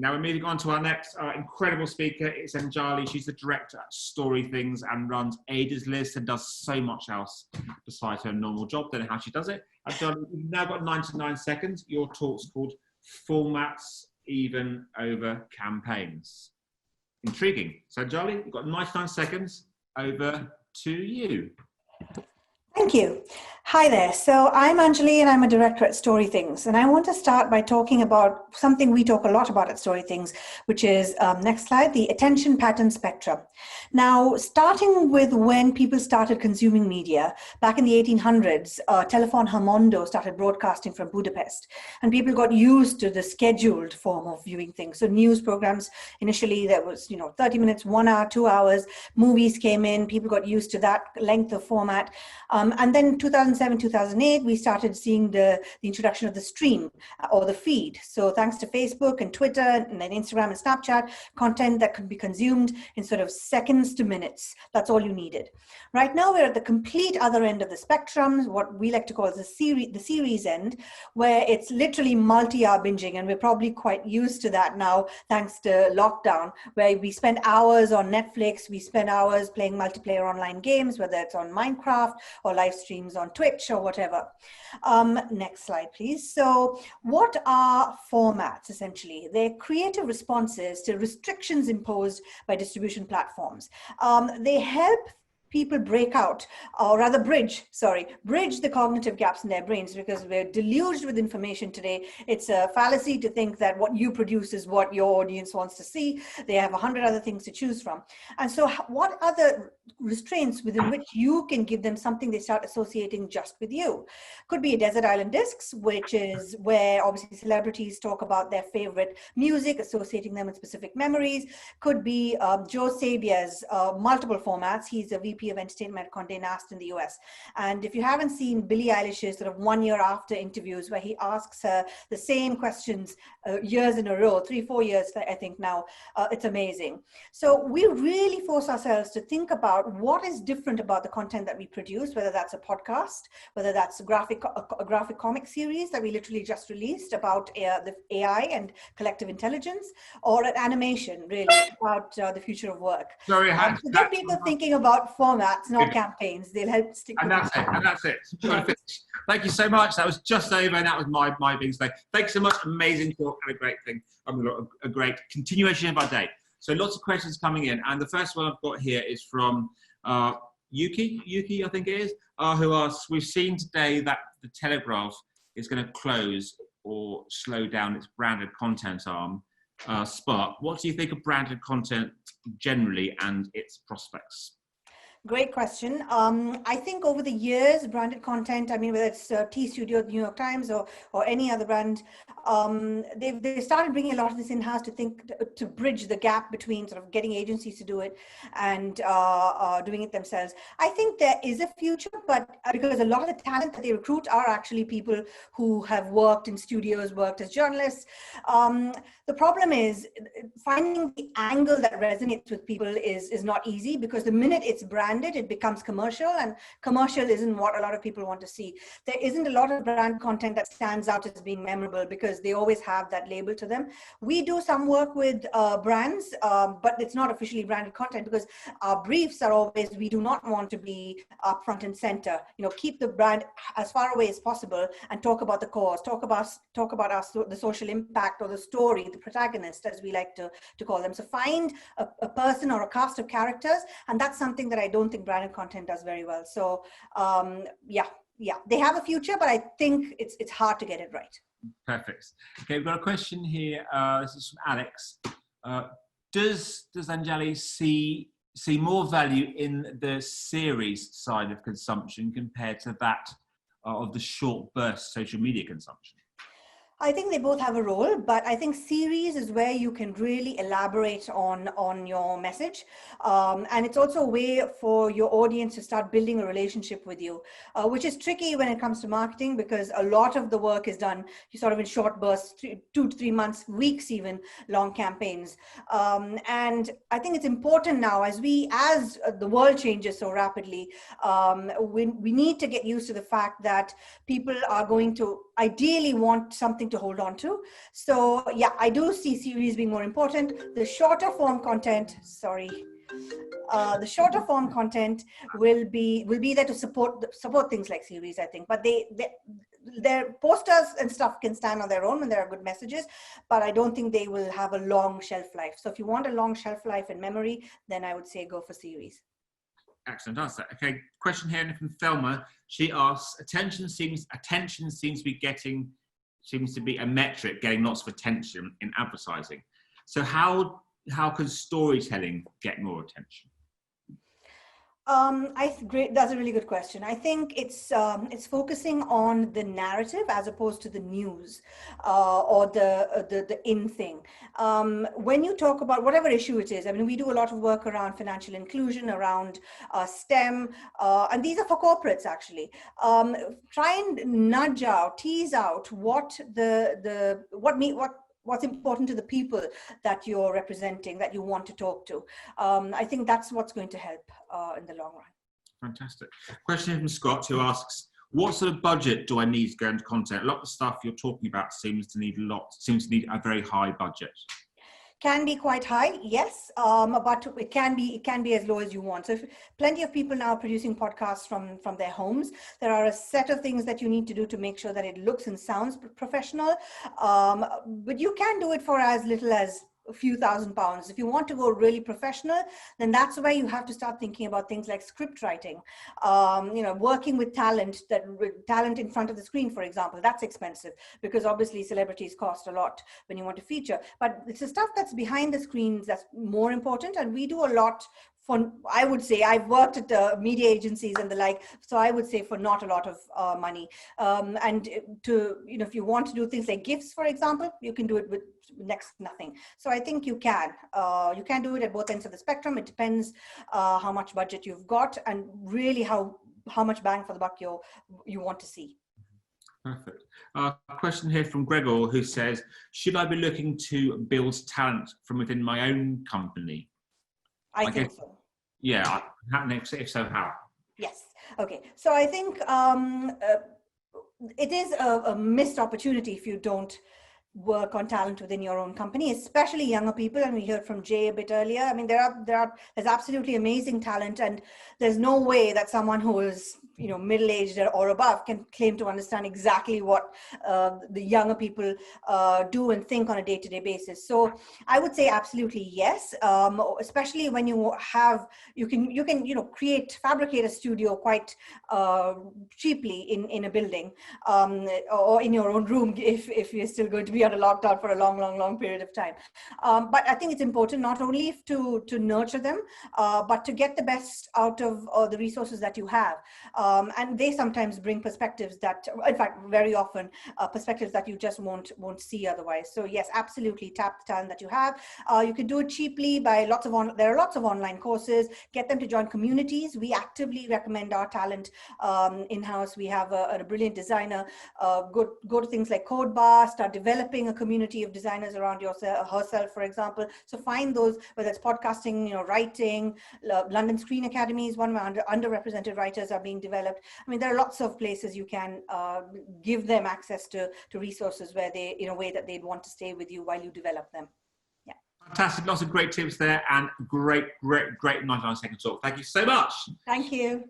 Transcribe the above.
Now we're moving on to our next incredible speaker. It's Anjali. She's the director at Storythings and runs Ada's List and does so much else besides her normal job. Don't know how she does it. Anjali, you've now got 99 seconds. Your talk's called Formats Even Over Campaigns. Intriguing. So Anjali, you've got 99 seconds. Over to you. Thank you. Hi there. So I'm Anjali and I'm a director at Storythings. And I want to start by talking about something we talk a lot about at Storythings, which is, next slide, the attention pattern spectrum. Now, starting with when people started consuming media, back in the 1800s, Telefon Hermondo started broadcasting from Budapest. And people got used to the scheduled form of viewing things. So news programs, initially there was, 30 minutes, 1 hour, 2 hours. Movies came in, people got used to that length of format. And then 2007, 2008, we started seeing the introduction of the stream or the feed. So thanks to Facebook and Twitter and then Instagram and Snapchat, content that could be consumed in sort of seconds to minutes. That's all you needed. Right now, we're at the complete other end of the spectrum, what we like to call the series end, where it's literally multi-hour binging. And we're probably quite used to that now, thanks to lockdown, where we spend hours on Netflix, we spend hours playing multiplayer online games, whether it's on Minecraft or live streams on Twitch or whatever. Next slide, please. So what are formats, essentially? They're creative responses to restrictions imposed by distribution platforms. They help people break out, or rather bridge the cognitive gaps in their brains, because we're deluged with information today. It's a fallacy to think that what you produce is what your audience wants to see. They have 100 other things to choose from. And so what are the restraints within which you can give them something they start associating just with you? Could be a desert island discs, which is where obviously celebrities talk about their favorite music, associating them with specific memories. Could be Joe Sabia's multiple formats. He's a VP of Entertainment at Condé Nast in the US. And if you haven't seen Billie Eilish's sort of 1 year after interviews where he asks her the same questions years in a row, 3-4 years, I think now, it's amazing. So we really force ourselves to think about what is different about the content that we produce, whether that's a podcast, whether that's a graphic comic series that we literally just released about the AI and collective intelligence, or an animation really about the future of work. Sorry, to get people thinking about formats, not campaigns. They'll help stick with it. And that's it. Thank you so much. That was just over, and that was my being today. Thanks so much. Amazing talk and a great thing. A great continuation of our day. So lots of questions coming in, and the first one I've got here is from Yuki, I think it is, who asks, we've seen today that the Telegraph is going to close or slow down its branded content arm, Spark. What do you think of branded content generally and its prospects? Great question. I think over the years, branded content, I mean, whether it's T Studio, the New York Times, or any other brand, they started bringing a lot of this in-house to bridge the gap between sort of getting agencies to do it and doing it themselves. I think there is a future, but because a lot of the talent that they recruit are actually people who have worked in studios, worked as journalists. The problem is finding the angle that resonates with people is not easy, because the minute it's branded, it becomes commercial, and commercial isn't what a lot of people want to see. There isn't a lot of brand content that stands out as being memorable because they always have that label to them. We do some work with brands, but it's not officially branded content, because our briefs are always, we do not want to be up front and center. Keep the brand as far away as possible and talk about the cause, talk about the social impact or the story, the protagonist, as we like to call them. So find a person or a cast of characters, and that's something that I don't think branded content does very well. So yeah, they have a future, but I think it's hard to get it right. Perfect. Okay, we've got a question here. This is from Alex. Does Anjali see more value in the series side of consumption compared to that of the short burst social media consumption? I think they both have a role, but I think series is where you can really elaborate on your message. And it's also a way for your audience to start building a relationship with you, which is tricky when it comes to marketing, because a lot of the work is done sort of in short bursts, 2 to 3 months, weeks, even long campaigns. And I think it's important now, as the world changes so rapidly, we need to get used to the fact that people are going to ideally want something to hold on to. So yeah, I do see series being more important. The shorter form content, the shorter form content will be there to support things like series, I think. But their posters and stuff can stand on their own when there are good messages, but I don't think they will have a long shelf life. So if you want a long shelf life in memory, then I would say go for series. Excellent answer. Okay, question here from Thelma. She asks, attention seems to be a metric getting lots of attention in advertising. So how can storytelling get more attention? That's a really good question. I think it's focusing on the narrative as opposed to the news or the in thing. When you talk about whatever issue it is, I mean, we do a lot of work around financial inclusion, around STEM, and these are for corporates actually. Try and tease out what's important to the people that you're representing, that you want to talk to. I think that's what's going to help in the long run. Fantastic. Question from Scott, who asks, what sort of budget do I need to go into content? A lot of the stuff you're talking about seems to need a very high budget. Can be quite high, yes, but it can be as low as you want. So plenty of people now are producing podcasts from their homes. There are a set of things that you need to do to make sure that it looks and sounds professional, but you can do it for as little as a few £1,000s. If you want to go really professional, then that's where you have to start thinking about things like script writing, working with talent in front of the screen, for example. That's expensive because obviously celebrities cost a lot when you want to feature, but it's the stuff that's behind the screens that's more important. And we do a lot I would say, I've worked at the media agencies and the like, so I would say for not a lot of money. And if you want to do things like gifts, for example, you can do it with next to nothing. So I think you can do it at both ends of the spectrum. It depends how much budget you've got and really how much bang for the buck you want to see. Perfect. Question here from Gregor, who says, should I be looking to build talent from within my own company? I think so. Yeah. If so, how? Yes. Okay. So I think it is a missed opportunity if you don't work on talent within your own company, especially younger people. And we heard from Jay a bit earlier. I mean, there's absolutely amazing talent, and there's no way that someone who is middle-aged or above can claim to understand exactly what the younger people do and think on a day-to-day basis. So I would say absolutely yes, especially when you can fabricate a studio quite cheaply in a building or in your own room if you're still going to be on a lockdown for a long period of time. But I think it's important not only to nurture them, but to get the best out of the resources that you have. And they sometimes bring perspectives that, in fact, very often perspectives that you just won't see otherwise. So yes, absolutely tap the talent that you have. You can do it cheaply by there are lots of online courses. Get them to join communities. We actively recommend our talent in-house. We have a brilliant designer. Go to things like Code Bar, start developing a community of designers around herself, for example. So find those, whether it's podcasting, writing. London Screen Academy is one where underrepresented writers are being developed. I mean, there are lots of places you can give them access to resources where in a way that they'd want to stay with you while you develop them. Yeah. Fantastic. Lots of great tips there and great 99 second talk. Thank you so much. Thank you.